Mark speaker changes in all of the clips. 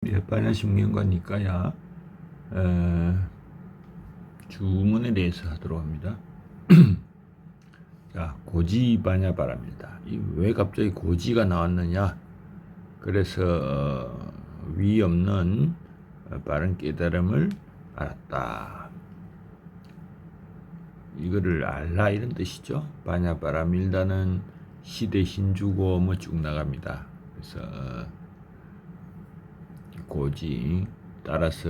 Speaker 1: 반야심경과니까야 주문에 대해서 하도록 합니다. 자, 고지반야바람이다. 왜 갑자기 고지가 나왔느냐? 그래서 위 없는 바른 깨달음을 알았다. 이거를 알라 이런 뜻이죠. 반야바람일다는 시대 신주고 뭐 쭉 나갑니다. 그래서 고지 따라서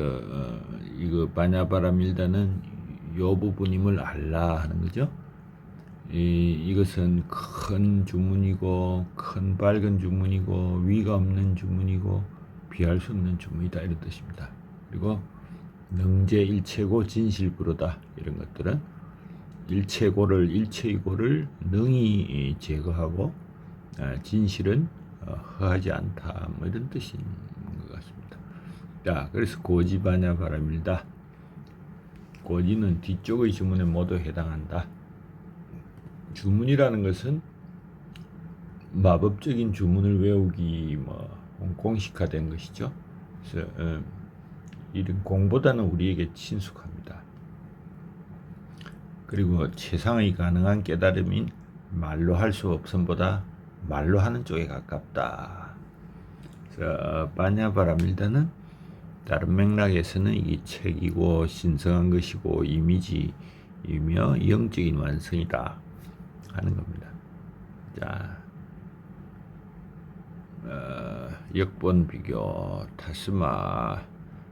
Speaker 1: 이거 반야바람일다는 요 부분임을 알라 하는 거죠. 이것은 큰 주문이고 큰 밝은 주문이고 위가 없는 주문이고 비할 수 없는 주문이다 이런 뜻입니다. 그리고 능제 일체고 진실부로다 이런 것들은 일체이고를 능히 제거하고 진실은 허하지 않다 뭐 이런 뜻인 것 같습니다. 자, 그래서 고지반야바람일다. 고지는 뒤쪽의 주문에 모두 해당한다. 주문이라는 것은 마법적인 주문을 외우기 공식화된 것이죠. 그래서 이런 공보다는 우리에게 친숙합니다. 그리고 최상의 가능한 깨달음인 말로 할 수 없음보다 말로 하는 쪽에 가깝다. 그래서 반야바람일다는 다른 맥락에서는 이게 책이고 신성한 것이고 이미지이며 영적인 완성이다 하는 겁니다. 자, 역본 비교 타스마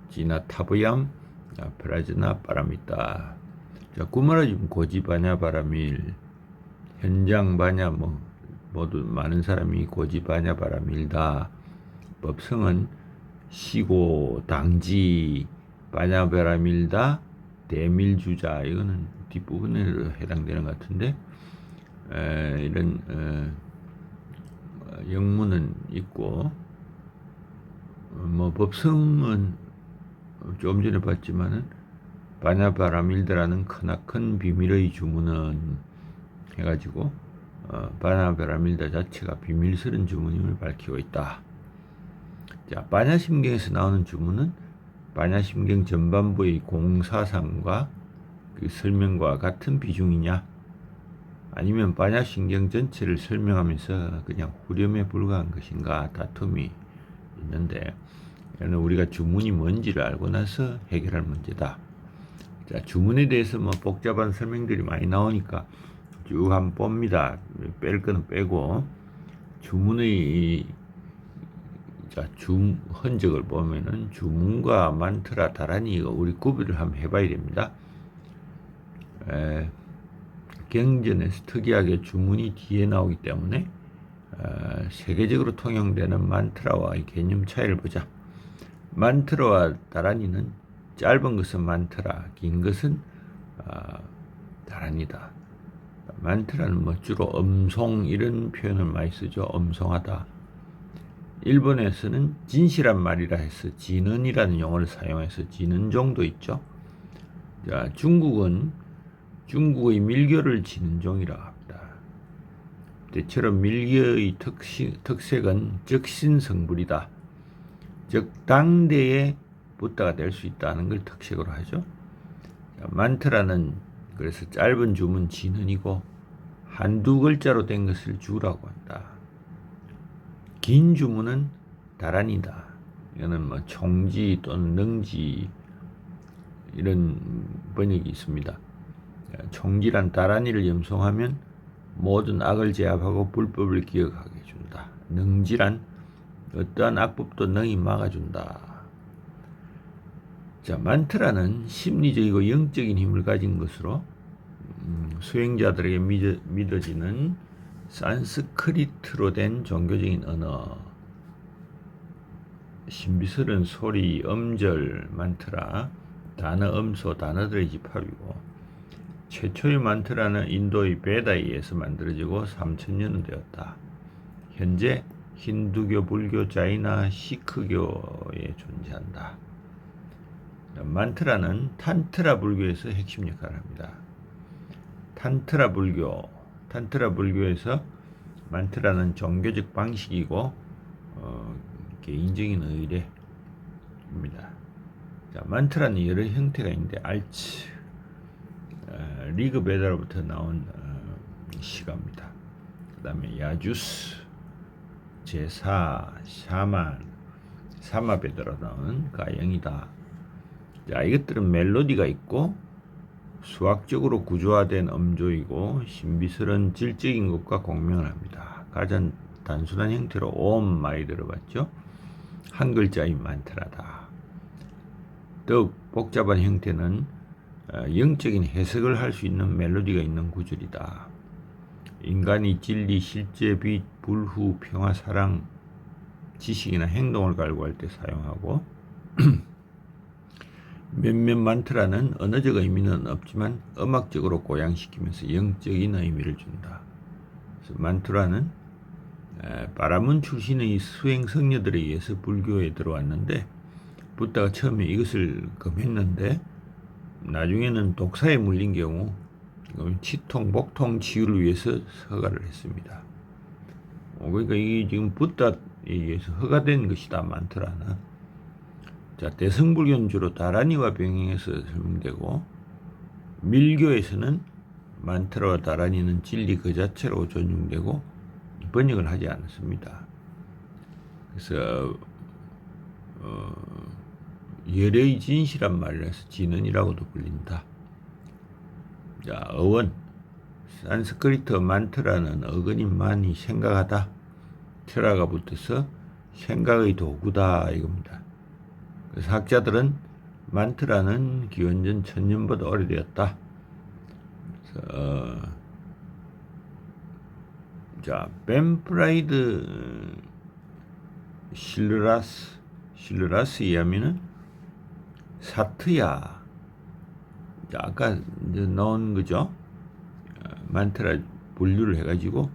Speaker 1: 지나 타브얌 프라즈나 바람이다. 자, 구말하지면 고지반야바람일 현장 반야 모두 많은 사람이 고지반야바람일다. 법성은 시고 당지 반야바람일다 대밀주자 이거는 뒷부분에 해당되는 것 같은데 이런 영문은 있고 법성은 좀 전에 봤지만은 반야바람일다라는 크나큰 비밀의 주문은 해가지고 반야바람일다 자체가 비밀스런 주문임을 밝히고 있다. 자, 반야심경에서 나오는 주문은 반야심경 전반부의 공사상과 그 설명과 같은 비중이냐? 아니면 반야심경 전체를 설명하면서 그냥 후렴에 불과한 것인가 다툼이 있는데 이는 우리가 주문이 뭔지를 알고 나서 해결할 문제다. 자, 주문에 대해서 복잡한 설명들이 많이 나오니까 쭉 한번 봅니다. 뺄 거는 빼고 주문의 흔적을 보면은 주문과 만트라 다란히 우리 구별을 한번 해봐야 됩니다. 경전에서 특이하게 주문이 뒤에 나오기 때문에 세계적으로 통용되는 만트라와의 개념 차이를 보자. 만트라와 다란이는 짧은 것은 만트라, 긴 것은 다란이다. 만트라는 주로 엄송 이런 표현을 많이 쓰죠. 엄송하다. 일본에서는 진실한 말이라 해서 진언이라는 용어를 사용해서 진언종도 있죠. 자, 중국의 밀교를 진언종이라고 합니다. 때처럼 밀교의 특색은 적신성불이다. 즉 당대에 붓다가 될 수 있다는 걸 특색으로 하죠. 자, 만트라는 그래서 짧은 주문 진언이고 한두 글자로 된 것을 주라고 한다. 긴 주문은 다란이다. 이거는 총지 또는 능지 이런 번역이 있습니다. 총지란 다란이를 염송하면 모든 악을 제압하고 불법을 기억하게 해준다. 능지란 어떠한 악법도 능히 막아준다. 자, 만트라는 심리적이고 영적인 힘을 가진 것으로 수행자들에게 믿어지는 산스크리트로 된 종교적인 언어, 신비스러운 소리, 음절, 만트라, 단어, 음소, 단어들의 집합이고 최초의 만트라는 인도의 베다에 의해서 만들어지고 3000년은 되었다. 현재 힌두교, 불교, 자이나, 시크교에 존재한다. 만트라는 탄트라 불교에서 핵심 역할을 합니다. 탄트라 불교에서 만트라는 종교적 방식이고 개인적인 의례, 자, 만트라는 여러 형태가 있는데 알츠, 리그 베다로부터 나온 시가입니다. 그 다음에 야주스, 제사, 샤만, 사마베다로 나온 가영이다. 자, 이것들은 멜로디가 있고 수학적으로 구조화된 음조이고 신비스러운 질적인 것과 공명을 합니다. 가장 단순한 형태로 옴 많이 들어봤죠? 한 글자인 만트라다. 더욱 복잡한 형태는 영적인 해석을 할 수 있는 멜로디가 있는 구절이다. 인간이 진리, 실제, 빛, 불후, 평화, 사랑, 지식이나 행동을 갈구할 때 사용하고 몇몇 만트라는 언어적 의미는 없지만 음악적으로 고양시키면서 영적인 의미를 준다. 그래서 만트라는 바라문 출신의 수행 성녀들에 의해서 불교에 들어왔는데 부다가 처음에 이것을 금했는데 나중에는 독사에 물린 경우 치통, 복통 치유를 위해서 허가를 했습니다. 그러니까 이게 지금 부다에 의해서 허가된 것이다, 만트라는. 자, 대승불교는 주로 다라니와 병행해서 설명되고 밀교에서는 만트라와 다라니는 진리 그 자체로 존중되고 번역을 하지 않습니다. 그래서 열의 진실한 말이라서 진언이라고도 불린다. 자, 어원 산스크리트 만트라는 어근이 만이 생각하다, 트라가 붙어서 생각의 도구다 이겁니다. 그래서 학자들은 만트라는 기원전 1000년보다 오래되었다. 그래서 자, 벤프라이드 실르라스에 의하면은 사트야. 자, 아까 이제 나온 거죠. 만트라 분류를 해가지고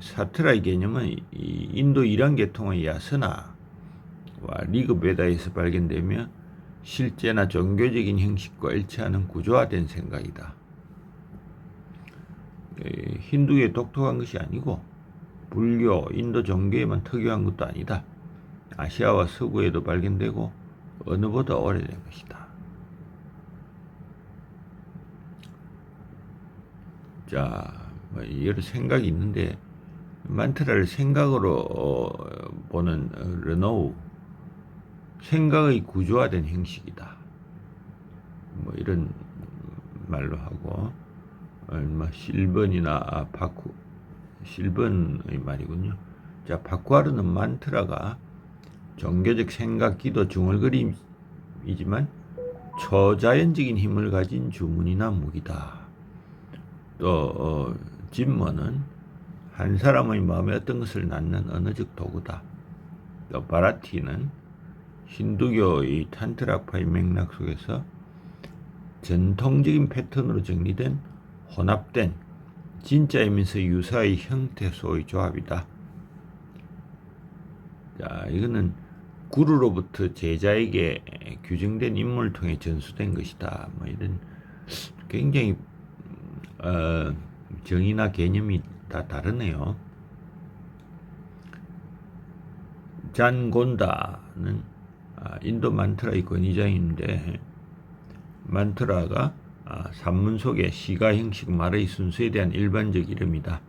Speaker 1: 사트라의 개념은 이 인도 이란 계통의 야스나와 리그 베다에서 발견되며 실제나 종교적인 형식과 일치하는 구조화된 생각이다. 힌두에 독특한 것이 아니고 불교, 인도 종교에만 특유한 것도 아니다. 아시아와 서구에도 발견되고 어느보다 오래된 것이다. 자, 여러 생각이 있는데 만트라를 생각으로 보는 르노우, 생각의 구조화된 형식이다. 뭐 이런 말로 하고, 실번이나 바쿠, 실번의 말이군요. 자, 바쿠아르는 만트라가 종교적 생각, 기도, 중얼거림이지만 초자연적인 힘을 가진 주문이나 무기다. 또 진머는 한 사람의 마음에 어떤 것을 낳는 언어적 도구다. 또 바라티는 힌두교의 탄트라파의 맥락 속에서 전통적인 패턴으로 정리된 혼합된 진짜이면서 유사의 형태소의 조합이다. 자, 이거는 구루로부터 제자에게 규정된 임무를 통해 전수된 것이다. 뭐 이런 굉장히 정의나 개념이 다 다르네요. 잔곤다는 인도 만트라의 권위자인데 만트라가 산문 속의 시가 형식 말의 순서에 대한 일반적 이름이다.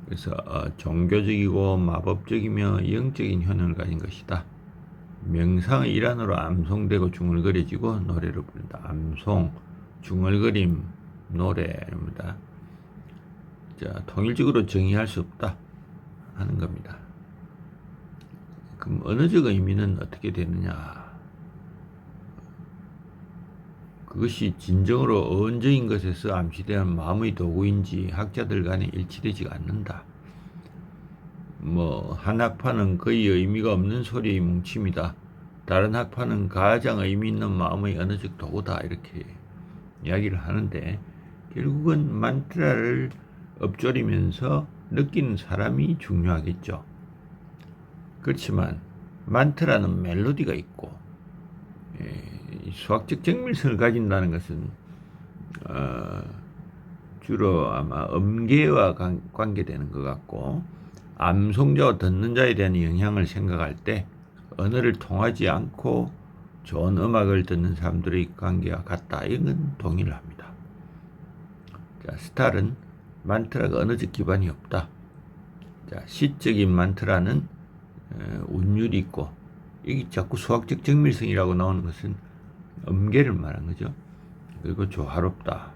Speaker 1: 그래서 종교적이고 마법적이며 영적인 효능을 가진 것이다. 명상의 일환으로 암송되고 중얼거려지고 노래로 부른다. 암송, 중얼거림, 노래입니다. 자, 통일적으로 정의할 수 없다 하는 겁니다. 그럼 언어적 의미는 어떻게 되느냐? 그것이 진정으로 어원적인 것에서 암시되는 마음의 도구인지 학자들 간에 일치되지가 않는다. 한 학파는 거의 의미가 없는 소리의 뭉침이다. 다른 학파는 가장 의미 있는 마음의 언어적 도구다. 이렇게 이야기를 하는데 결국은 만트라를 엎조리면서 느끼는 사람이 중요하겠죠. 그렇지만 만트라는 멜로디가 있고 수학적 정밀성을 가진다는 것은 주로 아마 음계와 관계되는 것 같고 암송자와 듣는 자에 대한 영향을 생각할 때 언어를 통하지 않고 좋은 음악을 듣는 사람들의 관계와 같다. 이건 동의를 합니다. 자, 스탈은 만트라가 언어적 기반이 없다. 자, 시적인 만트라는 운율이 있고, 이게 자꾸 수학적 정밀성이라고 나오는 것은 음계를 말한 거죠. 그리고 조화롭다.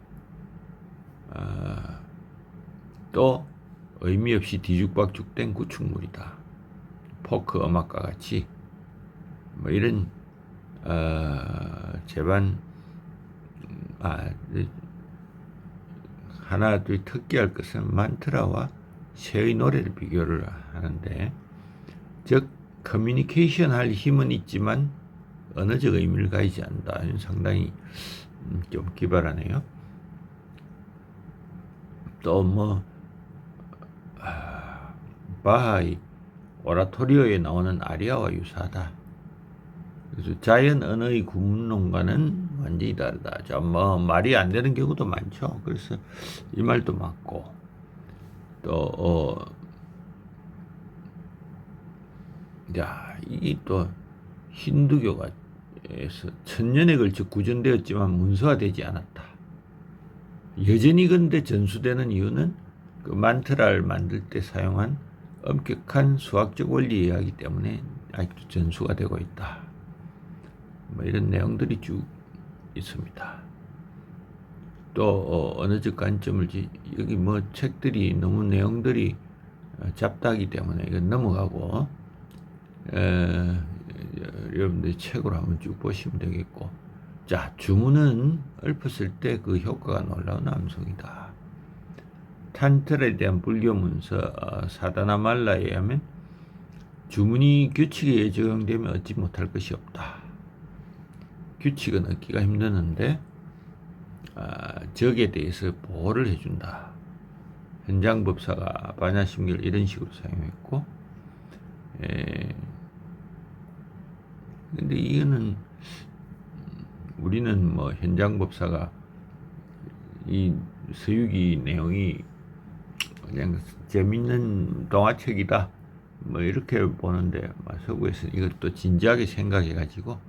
Speaker 1: 또 의미 없이 뒤죽박죽된 구축물이다. 포크 음악과 같이 뭐 이런 제반 하나 더 특기할 것은 만트라와 새의 노래를 비교를 하는데, 즉 커뮤니케이션 할 힘은 있지만 언어적 의미를 가지지 않는다. 상당히 좀 기발하네요. 또 뭐 바하의 오라토리오에 나오는 아리아와 유사하다. 그래서 자연 언어의 구문론과는 완전히 다르다. 좀 뭐 말이 안 되는 경우도 많죠. 그래서 이 말도 맞고, 또 이 또 힌두교가 에서 천년에 걸쳐 구전되었지만 문서화되지 않았다. 여전히 근데 전수되는 이유는 그 만트라를 만들 때 사용한 엄격한 수학적 원리에 의하기 때문에 아직도 전수가 되고 있다. 뭐 이런 내용들이 쭉 있습니다. 또 언어적 관점을 여기 뭐 책들이 너무 내용들이 잡다하기 때문에 이건 넘어가고 여러분들 책으로 한번 쭉 보시면 되겠고, 자, 주문은 읊었을 때 그 효과가 놀라운 암송이다. 탄트라에 대한 불교 문서 사다나말라에 의하면 주문이 규칙에 적용되면 얻지 못할 것이 없다. 규칙은 얻기가 힘드는데 적에 대해서 보호를 해준다. 현장법사가 반야심결 이런 식으로 사용했고, 근데 이거는 우리는 뭐 현장법사가 이 서유기 내용이 그냥 재밌는 동화책이다 뭐 이렇게 보는데, 서구에서 이것도 진지하게 생각해 가지고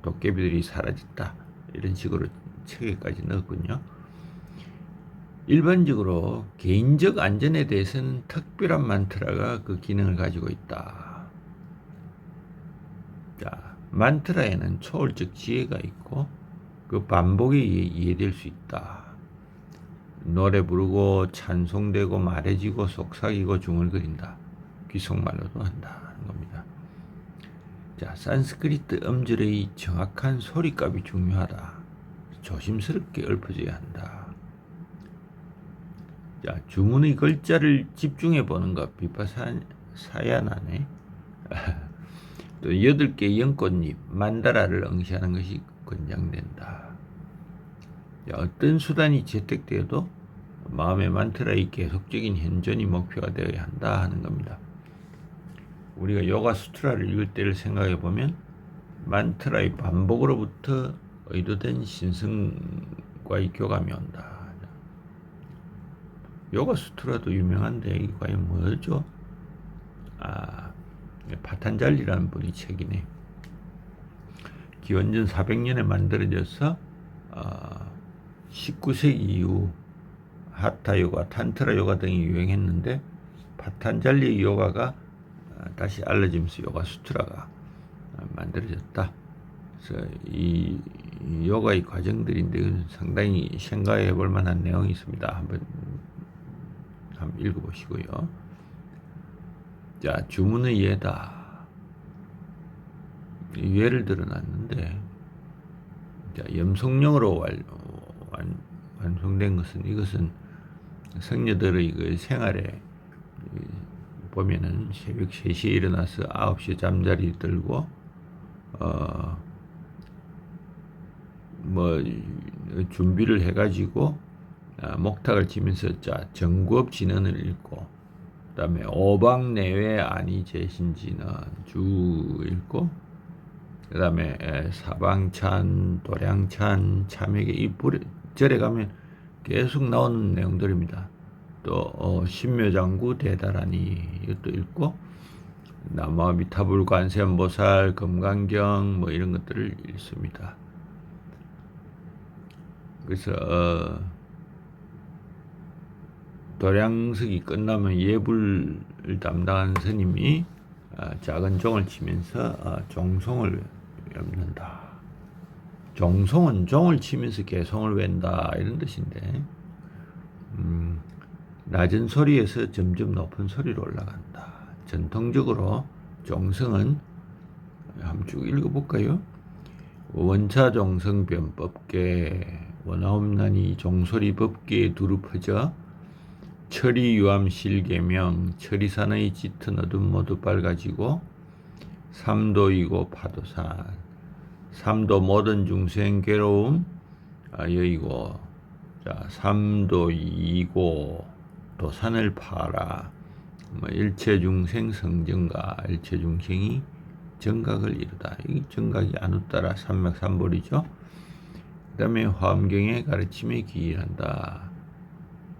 Speaker 1: 도깨비들이 사라졌다 이런 식으로 책에까지 넣었군요. 일반적으로 개인적 안전에 대해서는 특별한 만트라가 그 기능을 가지고 있다. 자, 만트라에는 초월적 지혜가 있고 그 반복에 이해될 수 있다. 노래 부르고 찬송되고 말해지고 속삭이고 중얼거린다. 귀속말로도 한다는 겁니다. 자, 산스크리트 음절의 정확한 소리값이 중요하다. 조심스럽게 읊어줘야 한다. 자, 주문의 글자를 집중해 보는 것 비파사야나네. 또 8개의 연꽃잎 만다라를 응시하는 것이 권장된다. 자, 어떤 수단이 채택되어도 마음의 만트라의 계속적인 현존이 목표가 되어야 한다 하는 겁니다. 우리가 요가 수트라를 읽을 때를 생각해 보면 만트라의 반복으로부터 의도된 신성과의 교감이 온다. 요가 수트라도 유명한데 이게 과연 뭐죠? 파탄잘리라는 분이 책이네. 기원전 400년에 만들어져서 19세기 이후 하타 요가, 탄트라 요가 등이 유행했는데 파탄잘리 요가가 다시 알려지면서 요가 수트라가 만들어졌다. 그래서 이 요가의 과정들인데 상당히 생각해 볼 만한 내용이 있습니다. 한번 읽어보시고요. 자, 주문의 예다. 예를 들어놨는데, 자, 염송령으로 완성된 것은, 이것은 성녀들의 그 생활에 보면은 새벽 3시에 일어나서 9시에 잠자리 들고 뭐 준비를 해가지고 목탁을 치면서 자 정구업 진언을 읽고, 그다음에 오방내외 아니제신지는 주 읽고, 그다음에 사방찬, 도량찬, 참회계 이 절에 가면 계속 나오는 내용들입니다. 또 신묘장구 대다라니 이것도 읽고, 남아미타불 관세음보살 금강경 뭐 이런 것들을 읽습니다. 그래서 도량석이 끝나면 예불을 담당하는 스님이 작은 종을 치면서 종송을 읊는다. 종송은 종을 치면서 개송을 웬다 이런 뜻인데 낮은 소리에서 점점 높은 소리로 올라간다. 전통적으로 종성은 한번 쭉 읽어볼까요? 원차 종성 변법계 원하옵나니 종소리 법계에 두루 퍼져 철이 유암 실계명 철이산의 짙은 어둠 모두 밝아지고 삼도이고 파도산 삼도 모든 중생 괴로움 여이고 자 삼도이고 도산을 파라 일체 중생 성정가 일체 중생이 정각을 이루다. 이 정각이 안웃따라 삼맥삼볼이죠. 그 다음에 화엄경의 가르침에 기일한다.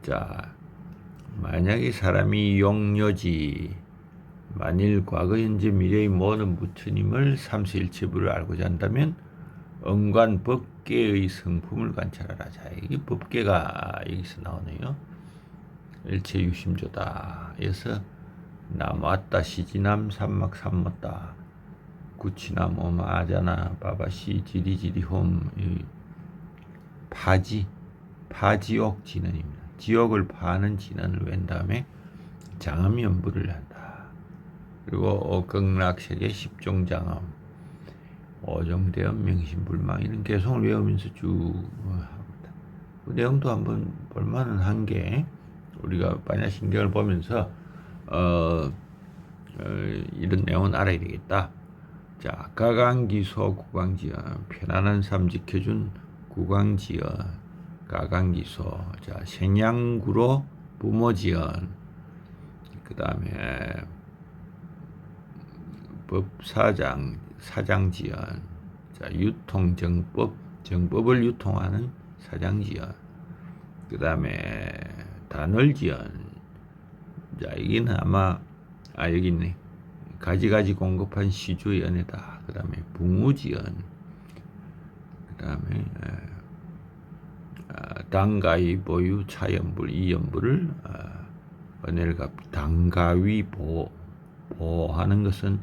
Speaker 1: 자, 만약에 사람이 용녀지 만일 과거 현재 미래의 모든 부처님을 삼세일체부를 알고자 한다면 언관 법계의 성품을 관찰하라. 자, 이게 법계가 여기서 나오네요. 일체 유심조다. 그래서 나무았다 시지남 삼막 삼мот다 구치남 오마아자나 바바시 지리지리홈 파지옥 진언입니다. 지옥을 파는 진언을 웬 다음에 장엄연부를 한다. 그리고 극락세계 십종장엄 오정대엄 명심불망 이런 개성을 외우면서 쭉 합니다. 그 내용도 한번 볼만은 한 게 우리가 반야신경을 보면서 이런 내용은 알아야 되겠다. 자, 가강기소 구강지연 편안한 삶 지켜준 구강지연 가강기소 자 생양구로 부모지연 그 다음에 법사장 사장지연 자 유통정법 정법을 유통하는 사장지연 그 다음에 단월지연 자 여기는 아마 여기 있네 가지가지 공급한 시주의 은혜다. 그 다음에 붕우지연 그 다음에 당가위 보유 차연불 이연불을 은혜를 갚 당가위 보하는 것은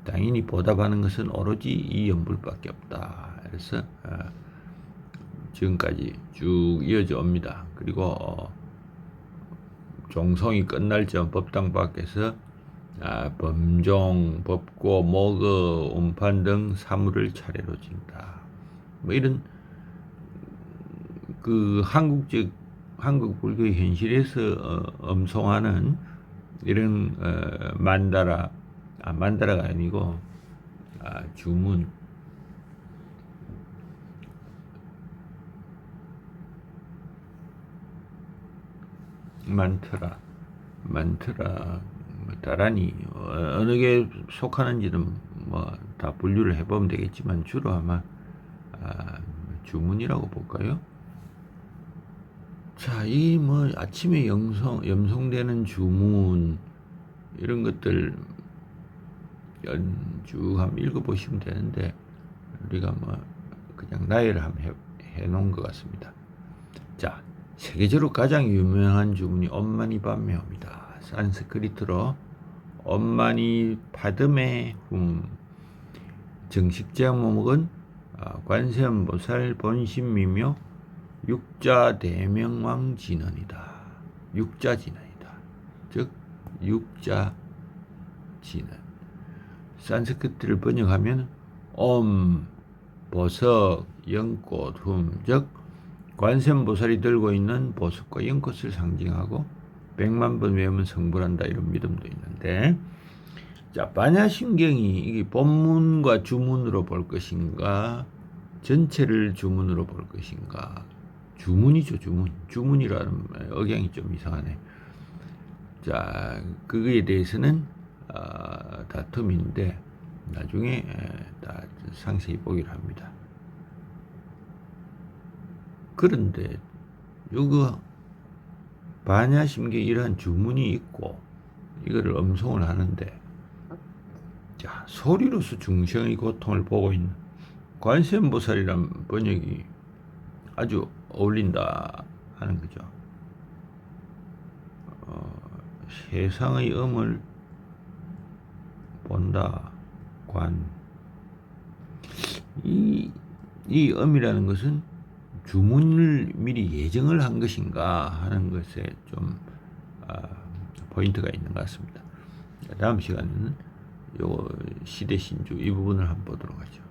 Speaker 1: 당연히 보답하는 것은 오로지 이연불밖에 없다. 그래서 지금까지 쭉 이어져 옵니다. 그리고 종송이 끝날 전 법당 밖에서 범종, 법고, 목어, 운판 등 사물을 차례로 진다. 뭐 이런 그 한국 불교의 현실에서 음송하는 이런 만다라가 아니고 주문 만트라 다란히 어느 게 속하는지는 뭐 다 분류를 해보면 되겠지만 주로 아마 주문이라고 볼까요? 자, 이 뭐 아침에 염송되는 주문 이런 것들 쭉 한번 읽어보시면 되는데 우리가 뭐 그냥 나열을 한번 해놓은 것 같습니다. 자, 세계적으로 가장 유명한 주문이 엄마니밤메입니다. 산스크리트로 엄마니 파드메 정식 제목은 관세음보살 본심미묘 육자대명왕 진언이다. 육자진언이다. 즉 육자진언. 산스크리트를 번역하면 보석, 연꽃, 즉 관세음보살이 들고 있는 보석과 연꽃을 상징하고 100만 번 외우면 성불한다 이런 믿음도 있는데 자 반야심경이 이게 본문과 주문으로 볼 것인가 전체를 주문으로 볼 것인가 주문이죠 주문이라는 억양이 좀 이상하네. 자 그거에 대해서는 다툼인데 나중에 다 상세히 보기로 합니다. 그런데 요거 반야심경에 이러한 주문이 있고 이거를 음송을 하는데 자, 소리로서 중생의 고통을 보고 있는 관세음보살이란 번역이 아주 어울린다 하는 거죠. 세상의 음을 본다. 이 음이라는 것은 주문을 미리 예정을 한 것인가 하는 것에 좀 포인트가 있는 것 같습니다. 다음 시간에는 요 시대신주 이 부분을 한번 보도록 하죠.